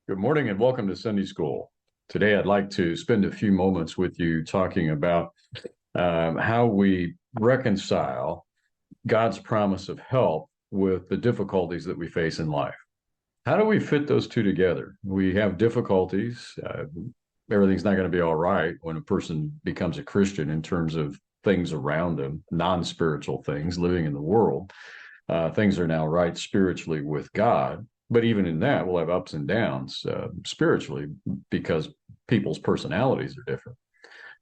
Good morning and welcome to Sunday School. Today, I'd like to spend a few moments with you talking about how we reconcile God's promise of help with the difficulties that we face in life. How do we fit those two together? We have difficulties. Everything's not going to be all right when a person becomes a Christian in terms of things around them, non-spiritual things, living in the world. Things are now right spiritually with God. But even in that, we'll have ups and downs spiritually because people's personalities are different.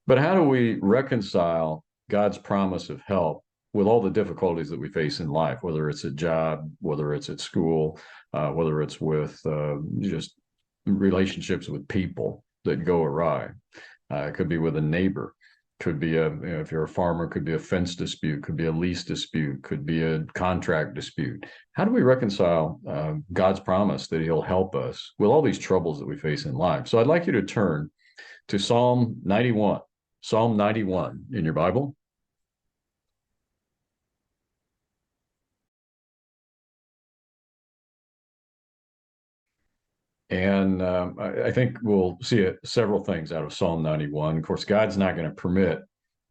But how do we reconcile God's promise of help with all the difficulties that we face in life, whether it's a job, whether it's at school, whether it's with just relationships with people that go awry? It could be with a neighbor. Could be if you're a farmer, could be a fence dispute, could be a lease dispute, could be a contract dispute. How do we reconcile God's promise that he'll help us with all these troubles that we face in life? So I'd like you to turn to Psalm 91, Psalm 91 in your Bible. And I think we'll see several things out of Psalm 91. Of course, God's not going to permit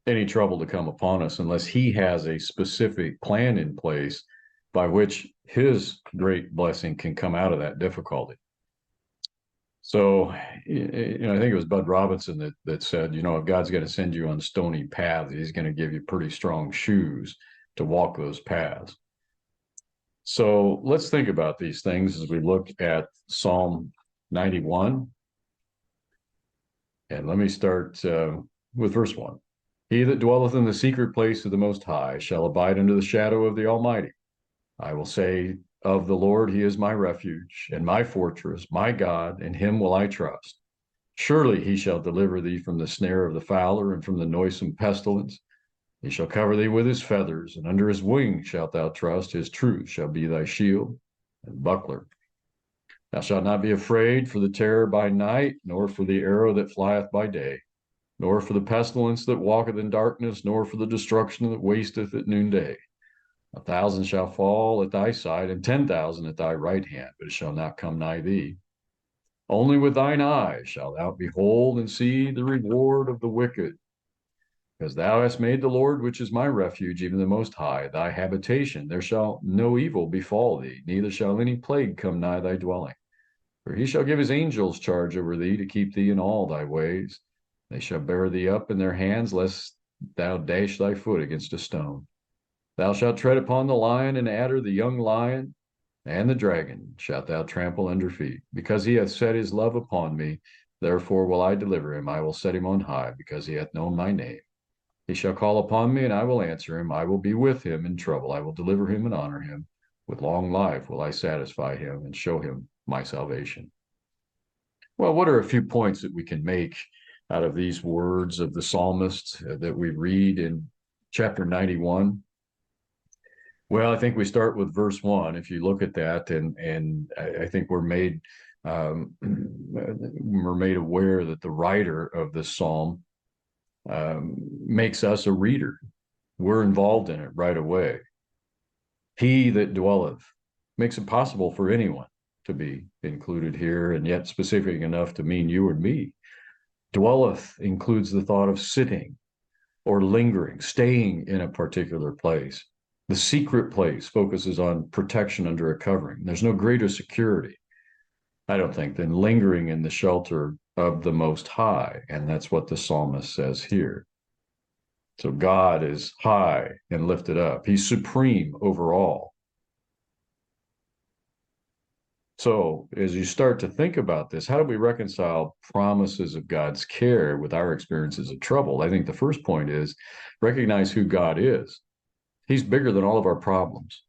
any trouble to come upon us unless he has a specific plan in place by which his great blessing can come out of that difficulty. So, I think it was Bud Robinson that said, if God's going to send you on stony paths, he's going to give you pretty strong shoes to walk those paths. So let's think about these things as we look at Psalm 91. And let me start with verse 1. He that dwelleth in the secret place of the Most High shall abide under the shadow of the Almighty. I will say of the Lord, he is my refuge and my fortress, my God, in him will I trust. Surely he shall deliver thee from the snare of the fowler and from the noisome pestilence. He shall cover thee with his feathers, and under his wings shalt thou trust. His truth shall be thy shield and buckler. Thou shalt not be afraid for the terror by night, nor for the arrow that flieth by day, nor for the pestilence that walketh in darkness, nor for the destruction that wasteth at noonday. 1,000 shall fall at thy side, and 10,000 at thy right hand, but it shall not come nigh thee. Only with thine eyes shalt thou behold and see the reward of the wicked. Because thou hast made the Lord, which is my refuge, even the Most High, thy habitation. There shall no evil befall thee, neither shall any plague come nigh thy dwelling. For he shall give his angels charge over thee to keep thee in all thy ways. They shall bear thee up in their hands, lest thou dash thy foot against a stone. Thou shalt tread upon the lion and adder, the young lion, and the dragon shalt thou trample under feet. Because he hath set his love upon me, therefore will I deliver him. I will set him on high, because he hath known my name. He shall call upon me, and I will answer him. I will be with him in trouble. I will deliver him and honor him. With long life will I satisfy him and show him my salvation. Well, what are a few points that we can make out of these words of the psalmist that we read in chapter 91? Well, I think we start with verse 1. If you look at that, and I think we're made aware that the writer of this psalm makes us a reader. We're involved in it right away. He that dwelleth makes it possible for anyone to be included here, and yet specific enough to mean you and me. Dwelleth includes the thought of sitting or lingering, staying in a particular place. The secret place focuses on protection under a covering. There's no greater security, I don't think, than lingering in the shelter of the Most High. And that's what the psalmist says here. So God is high and lifted up. He's supreme over all. So as you start to think about this, how do we reconcile promises of God's care with our experiences of trouble? I think the first point is recognize who God is. He's bigger than all of our problems,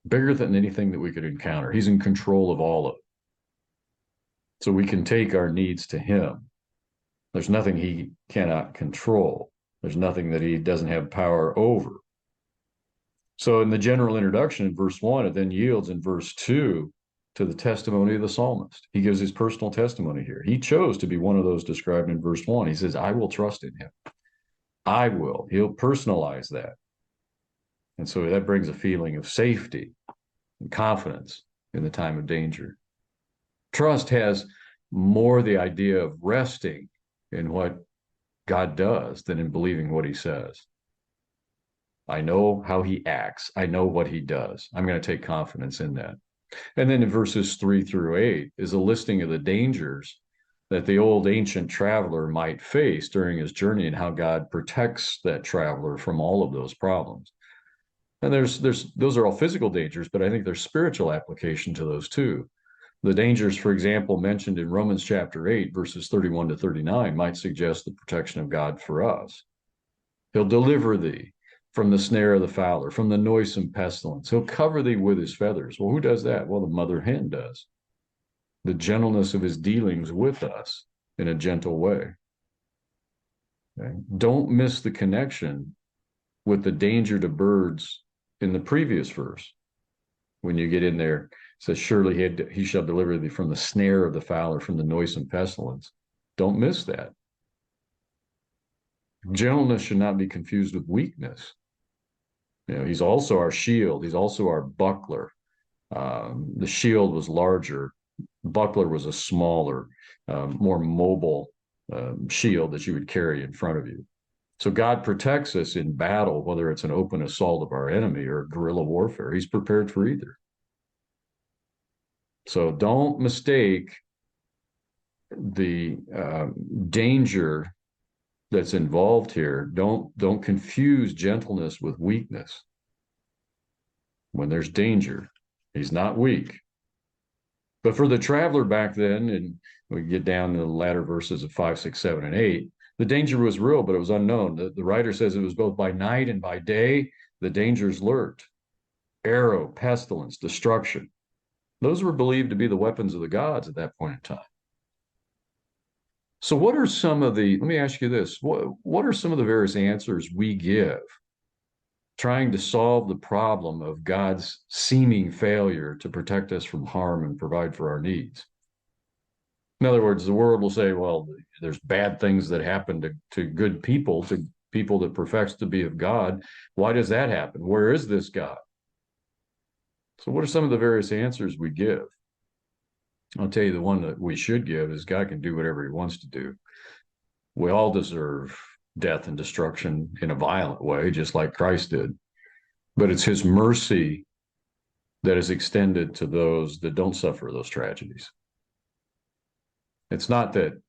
bigger than anything that we could encounter. He's in control of all of it. So we can take our needs to him. There's nothing he cannot control. There's nothing that he doesn't have power over. So in the general introduction in verse 1, it then yields in verse 2 to the testimony of the psalmist. He gives his personal testimony here. He chose to be one of those described in verse 1. He says, I will trust in him. I will. He'll personalize that. And so that brings a feeling of safety and confidence in the time of danger. Trust has more the idea of resting in what God does than in believing what he says. I know how he acts. I know what he does. I'm going to take confidence in that. And then in verses 3 through 8 is a listing of the dangers that the old ancient traveler might face during his journey and how God protects that traveler from all of those problems. And those are all physical dangers, but I think there's spiritual application to those too. The dangers, for example, mentioned in Romans chapter 8, verses 31 to 39, might suggest the protection of God for us. He'll deliver thee from the snare of the fowler, from the noisome pestilence. He'll cover thee with his feathers. Well, who does that? Well, the mother hen does. The gentleness of his dealings with us in a gentle way. Okay? Don't miss the connection with the danger to birds in the previous verse. When you get in there, it says, surely he shall deliver thee from the snare of the fowler, from the noisome pestilence. Don't miss that. Gentleness should not be confused with weakness. He's also our shield. He's also our buckler. The shield was larger. Buckler was a smaller, more mobile shield that you would carry in front of you. So God protects us in battle, whether it's an open assault of our enemy or guerrilla warfare. He's prepared for either. So don't mistake the danger that's involved here. Don't confuse gentleness with weakness. When there's danger, he's not weak. But for the traveler back then, and we get down to the latter verses of 5, 6, 7, and 8, the danger was real, but it was unknown. The writer says it was both by night and by day, the dangers lurked. Arrow, pestilence, destruction. Those were believed to be the weapons of the gods at that point in time. So what are some of the, let me ask you this, what are some of the various answers we give trying to solve the problem of God's seeming failure to protect us from harm and provide for our needs? In other words, the world will say, well, there's bad things that happen to good people, to people that profess to be of God. Why does that happen? Where is this God? So what are some of the various answers we give? I'll tell you the one that we should give is God can do whatever he wants to do. We all deserve death and destruction in a violent way, just like Christ did. But it's his mercy that is extended to those that don't suffer those tragedies. It's not that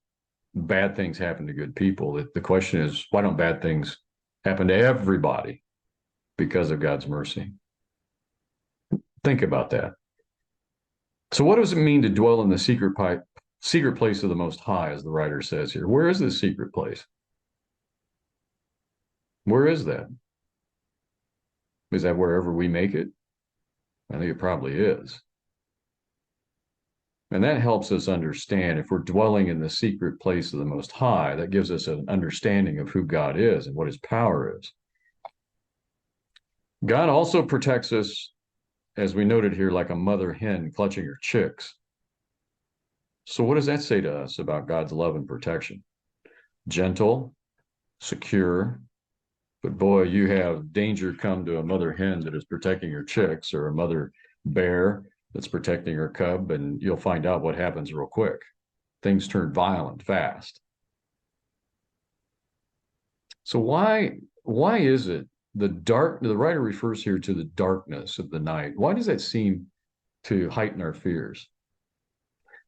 bad things happen to good people. The question is, why don't bad things happen to everybody because of God's mercy? Think about that. So what does it mean to dwell in the secret place of the Most High, as the writer says here? Where is this secret place? Where is that? Is that wherever we make it? I think it probably is. And that helps us understand if we're dwelling in the secret place of the Most High, that gives us an understanding of who God is and what his power is. God also protects us, as we noted here, like a mother hen clutching her chicks. So what does that say to us about God's love and protection? Gentle, secure, but boy, you have danger come to a mother hen that is protecting her chicks, or a mother bear that's protecting her cub, and you'll find out what happens real quick. Things turn violent fast. So why is it the writer refers here to the darkness of the night? Why does that seem to heighten our fears?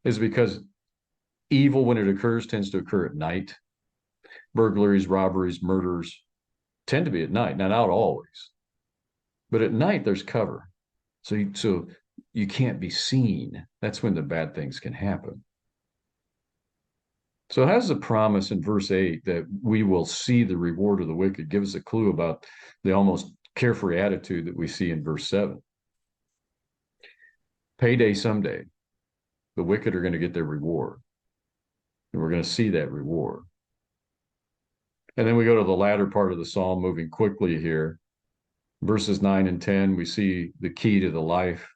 Is it because evil, when it occurs, tends to occur at night? Burglaries, robberies, murders tend to be at night, not out always. But at night, there's cover. So you can't be seen. That's when the bad things can happen. So how does the promise in verse 8 that we will see the reward of the wicked give us a clue about the almost carefree attitude that we see in verse 7? Payday someday. The wicked are going to get their reward. And we're going to see that reward. And then we go to the latter part of the psalm, moving quickly here. Verses 9 and 10, we see the key to the life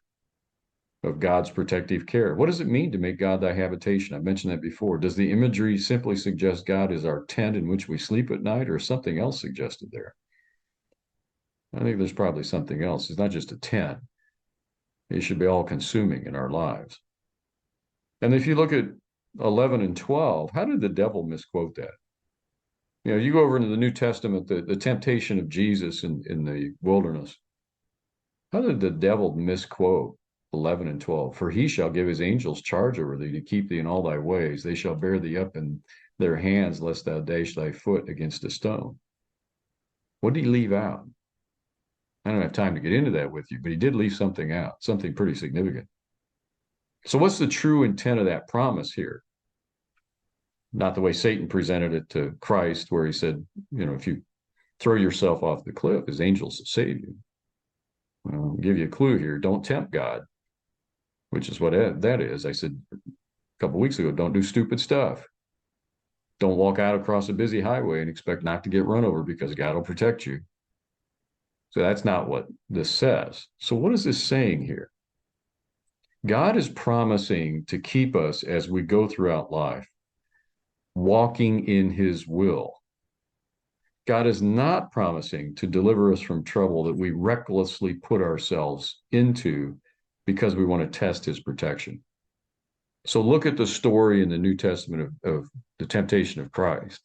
of God's protective care. What does it mean to make God thy habitation? I've mentioned that before. Does the imagery simply suggest God is our tent in which we sleep at night, or something else suggested there? I think there's probably something else. It's not just a tent. It should be all-consuming in our lives. And if you look at 11 and 12, how did the devil misquote that? You go over into the New Testament, the temptation of Jesus in the wilderness. How did the devil misquote 11 and 12? For he shall give his angels charge over thee to keep thee in all thy ways. They shall bear thee up in their hands, lest thou dash thy foot against a stone. What did he leave out? I don't have time to get into that with you, but he did leave something out, something pretty significant. So what's the true intent of that promise here? Not the way Satan presented it to Christ, where he said, if you throw yourself off the cliff, his angels will save you. Well, I'll give you a clue here. Don't tempt God, which is what that is. I said a couple of weeks ago, don't do stupid stuff. Don't walk out across a busy highway and expect not to get run over because God will protect you. So that's not what this says. So what is this saying here? God is promising to keep us as we go throughout life, walking in his will. God is not promising to deliver us from trouble that we recklessly put ourselves into because we want to test his protection. So look at the story in the New Testament of the temptation of Christ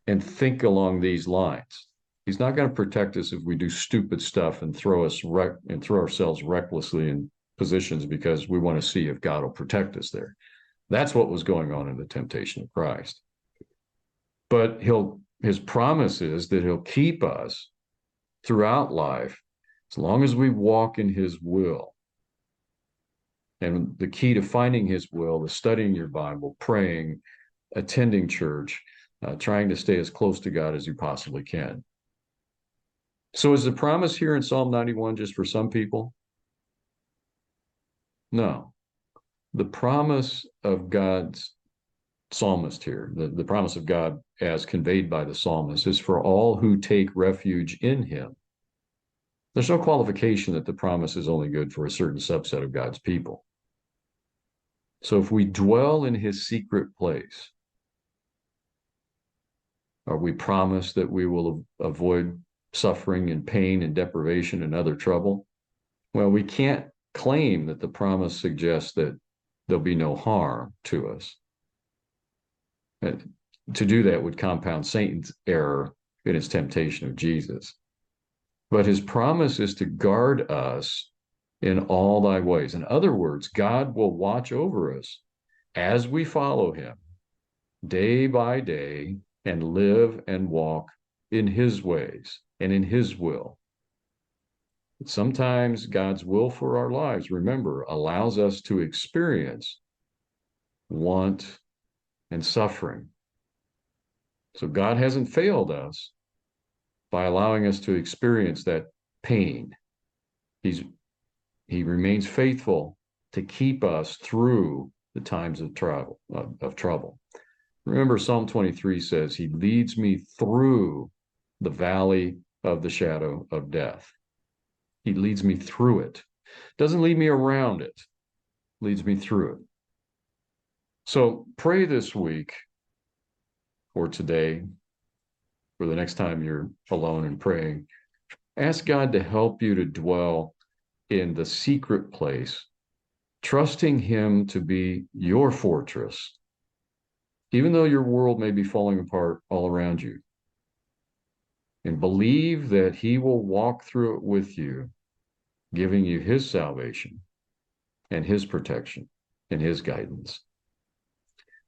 and think along these lines. He's not going to protect us if we do stupid stuff and throw ourselves recklessly in positions because we want to see if God will protect us there. That's what was going on in the temptation of Christ. But his promise is that he'll keep us throughout life as long as we walk in his will. And the key to finding his will is studying your Bible, praying, attending church, trying to stay as close to God as you possibly can. So is the promise here in Psalm 91 just for some people? No. The promise of God's psalmist here, the promise of God as conveyed by the psalmist, is for all who take refuge in him. There's no qualification that the promise is only good for a certain subset of God's people. So if we dwell in his secret place, are we promised that we will avoid suffering and pain and deprivation and other trouble? Well, we can't claim that the promise suggests that there'll be no harm to us. And to do that would compound Satan's error in his temptation of Jesus. But his promise is to guard us in all thy ways. In other words, God will watch over us as we follow him day by day and live and walk in his ways and in his will. Sometimes God's will for our lives, remember, allows us to experience want and suffering. So God hasn't failed us by allowing us to experience that pain. He remains faithful to keep us through the times of trouble. Remember, Psalm 23 says, he leads me through the valley of the shadow of death. He leads me through it. Doesn't lead me around it, leads me through it. So pray this week or today, or the next time you're alone and praying, ask God to help you to dwell in the secret place, trusting him to be your fortress, even though your world may be falling apart all around you. And believe that he will walk through it with you, giving you his salvation and his protection and his guidance.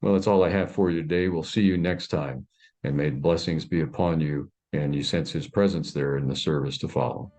Well, that's all I have for you today. We'll see you next time, and may blessings be upon you, and you sense his presence there in the service to follow.